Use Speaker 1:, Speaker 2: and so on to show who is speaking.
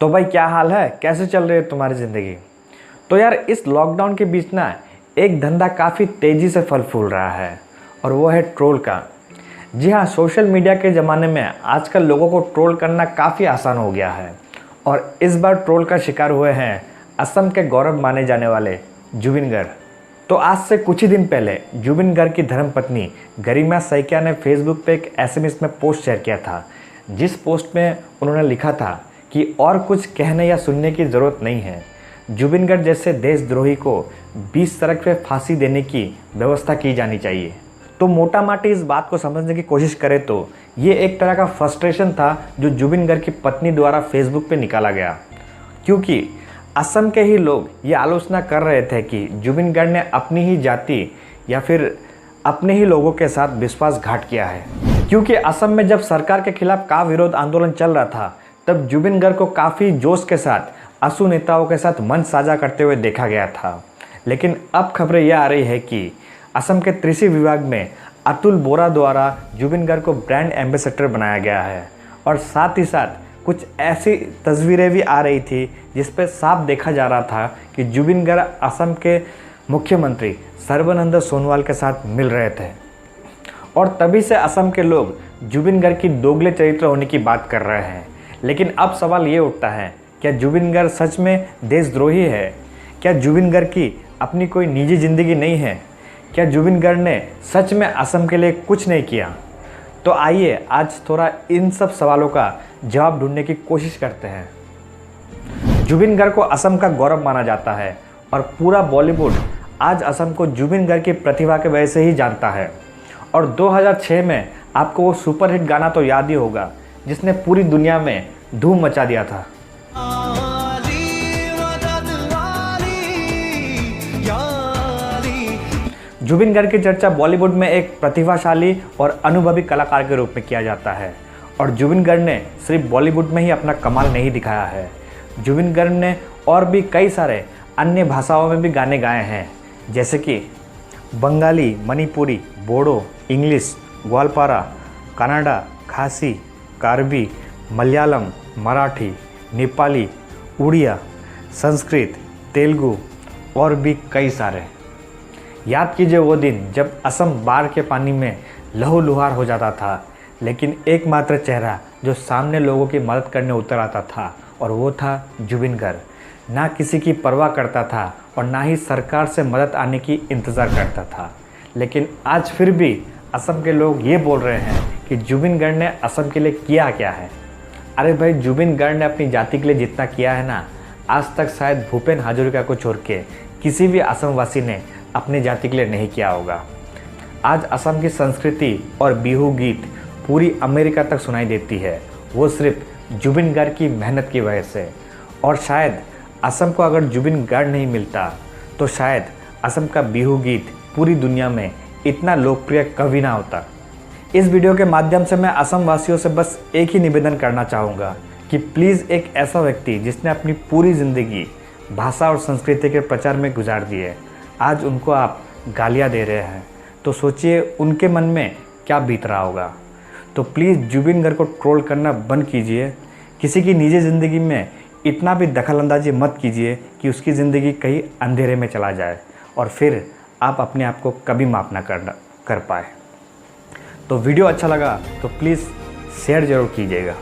Speaker 1: तो भाई क्या हाल है, कैसे चल रही है तुम्हारी ज़िंदगी। तो यार इस लॉकडाउन के बीच ना एक धंधा काफ़ी तेज़ी से फल फूल रहा है और वो है ट्रोल का। जी हाँ, सोशल मीडिया के ज़माने में आजकल लोगों को ट्रोल करना काफ़ी आसान हो गया है और इस बार ट्रोल का शिकार हुए हैं असम के गौरव माने जाने वाले जुबिन गर्ग। तो आज से कुछ ही दिन पहले जुबिन गर्ग की धर्मपत्नी गरिमा सैकिया ने फेसबुक पे एक एसएमएस में पोस्ट शेयर किया था, जिस पोस्ट में उन्होंने लिखा था कि और कुछ कहने या सुनने की ज़रूरत नहीं है, जुबिन गर्ग जैसे देशद्रोही को 20 सड़क पे फांसी देने की व्यवस्था की जानी चाहिए। तो मोटा माटी इस बात को समझने की कोशिश करें तो ये एक तरह का फ्रस्ट्रेशन था जो जुबिन गर्ग की पत्नी द्वारा फेसबुक पे निकाला गया, क्योंकि असम के ही लोग ये आलोचना कर रहे थे कि जुबिन गर्ग ने अपनी ही जाति या फिर अपने ही लोगों के साथ विश्वासघात किया है। क्योंकि असम में जब सरकार के खिलाफ का विरोध आंदोलन चल रहा था तब जुबिन गर्ग को काफ़ी जोश के साथ असू नेताओं के साथ मंच साझा करते हुए देखा गया था। लेकिन अब खबरें यह आ रही है कि असम के कृषि विभाग में अतुल बोरा द्वारा जुबिन गर्ग को ब्रांड एम्बेसडर बनाया गया है और साथ ही साथ कुछ ऐसी तस्वीरें भी आ रही थी जिस पर साफ देखा जा रहा था कि जुबिन गर्ग असम के मुख्यमंत्री सर्बानंद सोनोवाल के साथ मिल रहे थे और तभी से असम के लोग जुबिन गर्ग की दोगले चरित्र होने की बात कर रहे हैं। लेकिन अब सवाल ये उठता है, क्या जुबिन गर्ग सच में देशद्रोही है? क्या जुबिन गर्ग की अपनी कोई निजी ज़िंदगी नहीं है? क्या जुबिन गर्ग ने सच में असम के लिए कुछ नहीं किया? तो आइए आज थोड़ा इन सब सवालों का जवाब ढूंढने की कोशिश करते हैं। जुबिन गर्ग को असम का गौरव माना जाता है और पूरा बॉलीवुड आज असम को जुबिन गर्ग की प्रतिभा के वजह से ही जानता है। और 2006 में आपको वो सुपरहिट गाना तो याद ही होगा जिसने पूरी दुनिया में धूम मचा दिया था। जुबिन गर्ग की चर्चा बॉलीवुड में एक प्रतिभाशाली और अनुभवी कलाकार के रूप में किया जाता है और जुबिन गर्ग ने सिर्फ बॉलीवुड में ही अपना कमाल नहीं दिखाया है। जुबिन गर्ग ने और भी कई सारे अन्य भाषाओं में भी गाने गाए हैं, जैसे कि बंगाली, मणिपुरी, बोडो, इंग्लिश, ग्वालपारा, कन्नड़ा, खासी, कार्बी, मलयालम, मराठी, नेपाली, उड़िया, संस्कृत, तेलुगु और भी कई सारे। याद कीजिए वो दिन जब असम बाढ़ के पानी में लहूलुहार हो जाता था, लेकिन एकमात्र चेहरा जो सामने लोगों की मदद करने उतर आता था और वो था जुबिन गर्ग। ना किसी की परवाह करता था और ना ही सरकार से मदद आने की इंतज़ार करता था। लेकिन आज फिर भी असम के लोग ये बोल रहे हैं कि जुबिन गर्ग ने असम के लिए किया क्या है। अरे भाई, जुबिन गर्ग ने अपनी जाति के लिए जितना किया है ना, आज तक शायद भूपेन हाजरिका को छोड़ के किसी भी असमवासी ने अपनी जाति के लिए नहीं किया होगा। आज असम की संस्कृति और बिहू गीत पूरी अमेरिका तक सुनाई देती है, वो सिर्फ जुबिन गर्ग की मेहनत की वजह से। और शायद असम को अगर जुबिन गर्ग नहीं मिलता तो शायद असम का बिहू गीत पूरी दुनिया में इतना लोकप्रिय कभी ना होता। इस वीडियो के माध्यम से मैं असम वासियों से बस एक ही निवेदन करना चाहूँगा कि प्लीज़ एक ऐसा व्यक्ति जिसने अपनी पूरी ज़िंदगी भाषा और संस्कृति के प्रचार में गुजार दी है, आज उनको आप गालियाँ दे रहे हैं, तो सोचिए उनके मन में क्या बीत रहा होगा। तो प्लीज़ जुबिन गर्ग को ट्रोल करना बंद कीजिए। किसी की निजी ज़िंदगी में इतना भी दखलंदाजी मत कीजिए कि उसकी ज़िंदगी कहीं अंधेरे में चला जाए और फिर आप अपने आप को कभी माफ़ ना कर पाए। तो वीडियो अच्छा लगा तो प्लीज़ शेयर ज़रूर कीजिएगा।